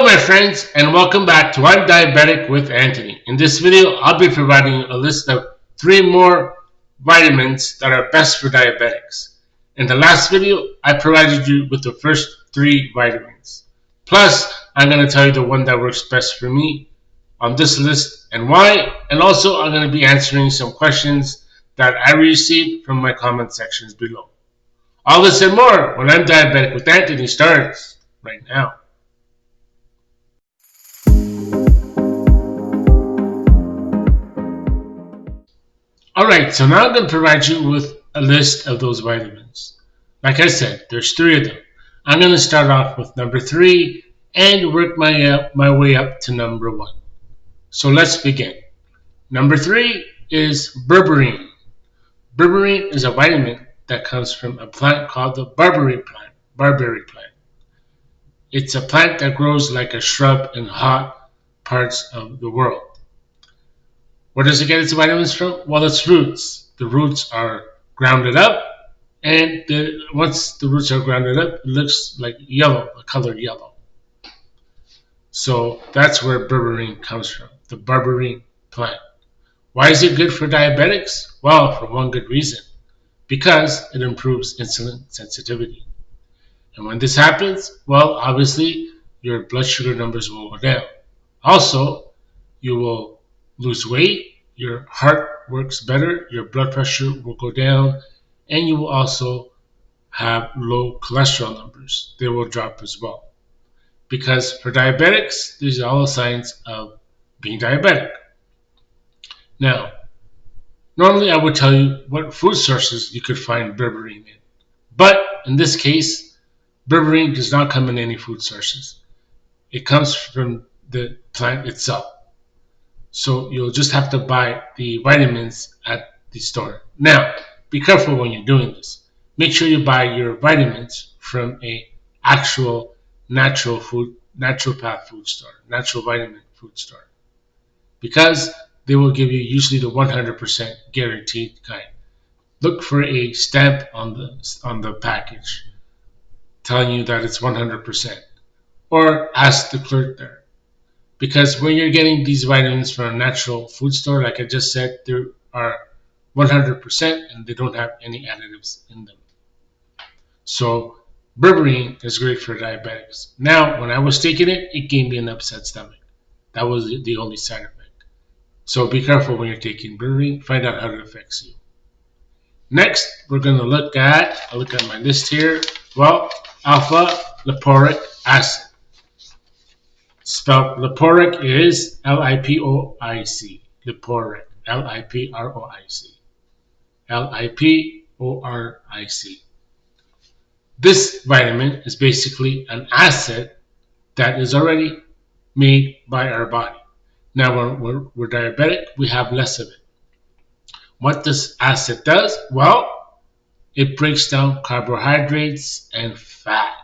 my friends, and welcome back to I'm Diabetic with Anthony. In this video, I'll be providing you a list of 3 more vitamins that are best for diabetics. In the last video, I provided you with the first 3 vitamins. Plus, I'm going to tell you the one that works best for me on this list and why. And also, I'm going to be answering some questions that I received from my comment sections below. All this and more when I'm Diabetic with Anthony starts right now. Alright, so now I'm going to provide you with a list of those vitamins. Like I said, there's 3 of them. I'm going to start off with number 3 and work my way up to number 1. So let's begin. Number 3 is berberine. Berberine is a vitamin that comes from a plant called the barberry plant. It's a plant that grows like a shrub in hot parts of the world. Where does it get its vitamins from? Well, its roots. The roots are grounded up, and once the roots are grounded up, it looks like yellow, a color yellow. So that's where berberine comes from, the berberine plant. Why is it good for diabetics? Well, for one good reason, because it improves insulin sensitivity. And when this happens, well, obviously, your blood sugar numbers will go down. Also, you will lose weight, your heart works better, your blood pressure will go down, and you will also have low cholesterol numbers. They will drop as well. Because for diabetics, these are all signs of being diabetic. Now, normally I would tell you what food sources you could find berberine in. But in this case, berberine does not come in any food sources. It comes from the plant itself. So you'll just have to buy the vitamins at the store. Now, be careful when you're doing this. Make sure you buy your vitamins from a actual natural vitamin food store. Because they will give you usually the 100% guaranteed kind. Look for a stamp on the package telling you that it's 100%. Or ask the clerk there. Because when you're getting these vitamins from a natural food store, like I just said, they are 100% and they don't have any additives in them. So berberine is great for diabetics. Now, when I was taking it, it gave me an upset stomach. That was the only side effect. So be careful when you're taking berberine. Find out how it affects you. Next, we're going to look at my list here. Well, alpha lipoic acid. Spelled lipoic is Lipoic. Lipoic. Liproic. Lipoic. This vitamin is basically an acid that is already made by our body. Now, when we're diabetic, we have less of it. What this acid does? Well, it breaks down carbohydrates and fat.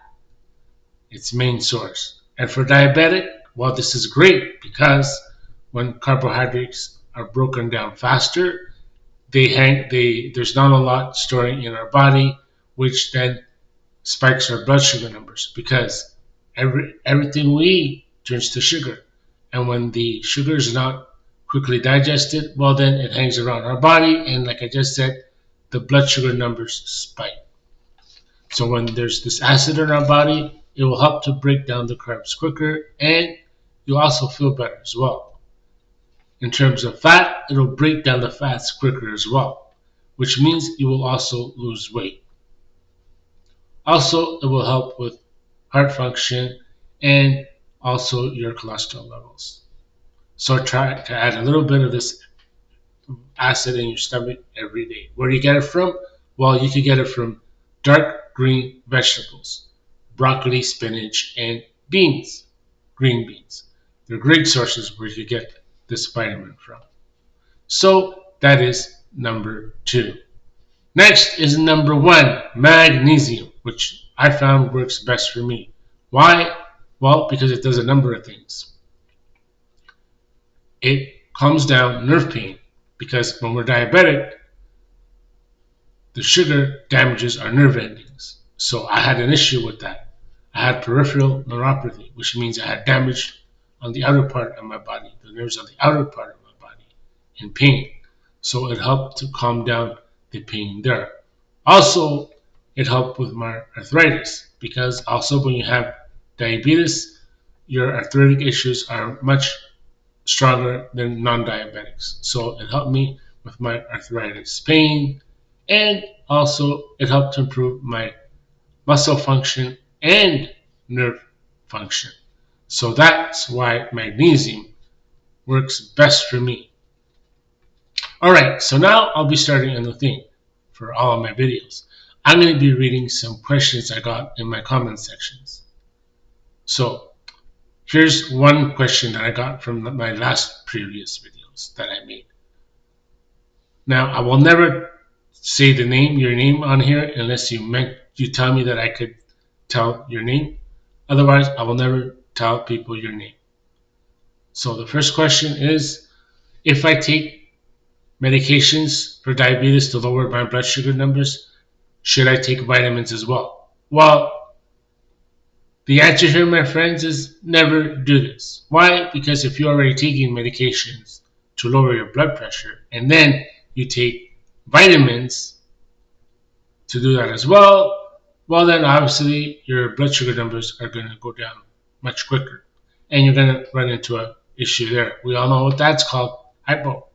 Its main source. And for diabetic, well, this is great because when carbohydrates are broken down faster, there's not a lot storing in our body, which then spikes our blood sugar numbers because everything we eat turns to sugar. And when the sugar is not quickly digested, well, then it hangs around our body, and like I just said, the blood sugar numbers spike. So when there's this acid in our body, it will help to break down the carbs quicker, and you'll also feel better as well. In terms of fat, it'll break down the fats quicker as well, which means you will also lose weight. Also, it will help with heart function and also your cholesterol levels. So try to add a little bit of this acid in your stomach every day. Where do you get it from? Well, you can get it from dark green vegetables, broccoli, spinach, and beans, green beans. They're great sources where you get this vitamin from. So that is number 2. Next is number 1, magnesium, which I found works best for me. Why? Well, because it does a number of things. It calms down nerve pain because when we're diabetic, the sugar damages our nerve endings. So I had an issue with that. I had peripheral neuropathy, which means I had damage on the outer part of my body, the nerves on the outer part of my body, and pain. So it helped to calm down the pain there. Also, it helped with my arthritis because also when you have diabetes, your arthritic issues are much stronger than non-diabetics. So it helped me with my arthritis pain, and also it helped to improve my muscle function and nerve function. So that's why magnesium works best for me. Alright, so now I'll be starting a new thing for all of my videos. I'm going to be reading some questions I got in my comment sections. So here's one question that I got from my last previous videos that I made. Now, I will never say your name on here unless you tell me that I could tell your name. Otherwise, I will never tell people your name. So the first question is, if I take medications for diabetes to lower my blood sugar numbers, should I take vitamins as well? Well, the answer here, my friends, is never do this. Why? Because if you're already taking medications to lower your blood pressure and then you take vitamins to do that as well, then obviously your blood sugar numbers are going to go down much quicker. And you're going to run into an issue there. We all know what that's called, hypo.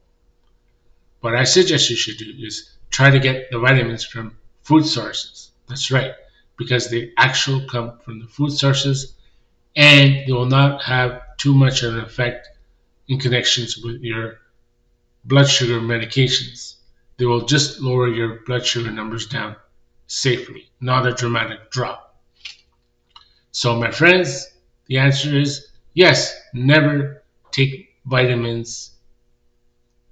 What I suggest you should do is try to get the vitamins from food sources. That's right, because they actually come from the food sources and they will not have too much of an effect in connections with your blood sugar medications. They will just lower your blood sugar numbers down safely, not a dramatic drop. So, my friends, the answer is yes, never take vitamins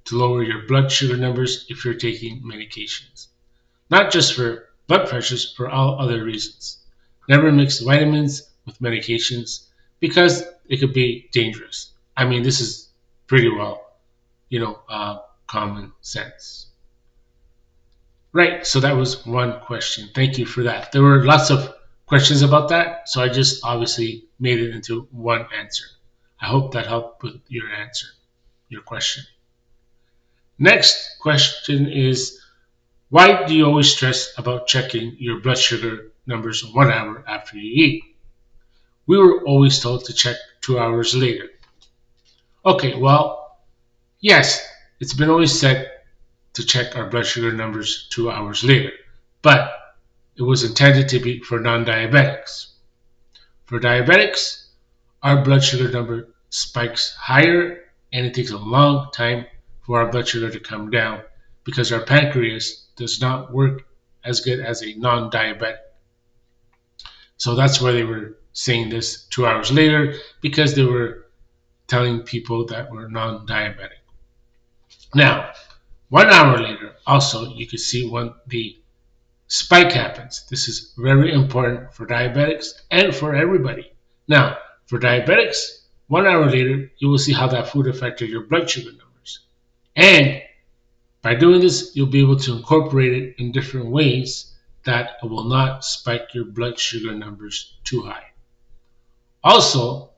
to lower your blood sugar numbers if you're taking medications. Not just for blood pressures, for all other reasons. Never mix vitamins with medications because it could be dangerous. I mean, this is pretty well, common sense. Right, so that was one question. Thank you for that. There were lots of questions about that, so I just obviously made it into one answer. I hope that helped with your answer, your question. Next question is, why do you always stress about checking your blood sugar numbers 1 hour after you eat? We were always told to check 2 hours later. Okay, well, yes, it's been always said to check our blood sugar numbers 2 hours later, but it was intended to be for non-diabetics. For diabetics, our blood sugar number spikes higher and it takes a long time for our blood sugar to come down because our pancreas does not work as good as a non-diabetic. So that's why they were saying this 2 hours later, because they were telling people that were non-diabetic. Now, 1 hour later, also, you can see when the spike happens. This is very important for diabetics and for everybody. Now, for diabetics, 1 hour later, you will see how that food affected your blood sugar numbers. And by doing this, you'll be able to incorporate it in different ways that it will not spike your blood sugar numbers too high. Also,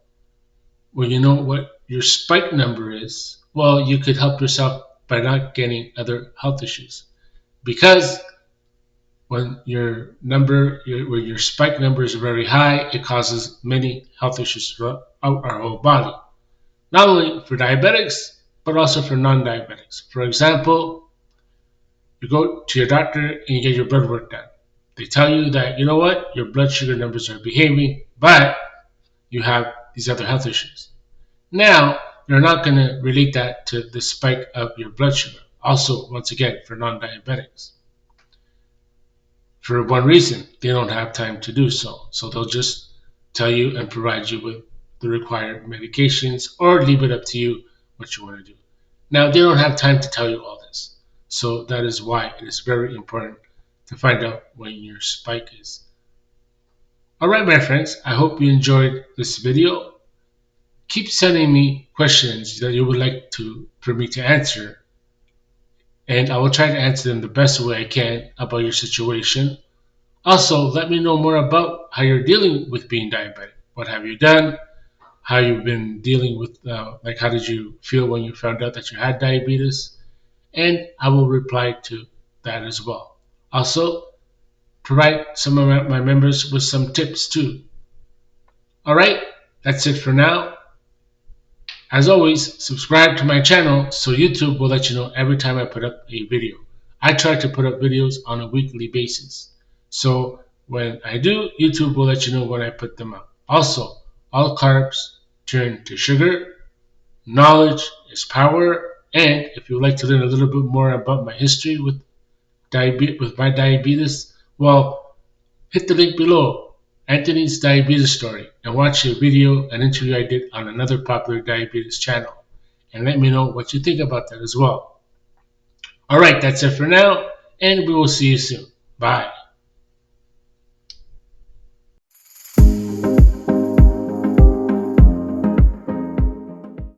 when you know what your spike number is, well, you could help yourself by not getting other health issues. Because when your spike number is very high, it causes many health issues throughout our whole body. Not only for diabetics, but also for non-diabetics. For example, you go to your doctor and you get your blood work done. They tell you that, you know what, your blood sugar numbers are behaving, but you have these other health issues. Now, you're not going to relate that to the spike of your blood sugar. Also, once again, for non-diabetics. For one reason, they don't have time to do so. So they'll just tell you and provide you with the required medications or leave it up to you what you want to do. Now, they don't have time to tell you all this. So that is why it is very important to find out when your spike is. Alright, my friends, I hope you enjoyed this video. Keep sending me questions that you would like for me to answer, and I will try to answer them the best way I can about your situation. Also, let me know more about how you're dealing with being diabetic. What have you done? How you've been dealing with, like, how did you feel when you found out that you had diabetes? And I will reply to that as well. Also, provide some of my members with some tips too. All right, that's it for now. As always, subscribe to my channel so YouTube will let you know every time I put up a video. I try to put up videos on a weekly basis. So when I do, YouTube will let you know when I put them up. Also, all carbs turn to sugar. Knowledge is power. And if you would like to learn a little bit more about my history with my diabetes, well, hit the link below, Anthony's Diabetes Story, and watch a video, an interview I did on another popular diabetes channel. And let me know what you think about that as well. Alright, that's it for now, and we will see you soon. Bye.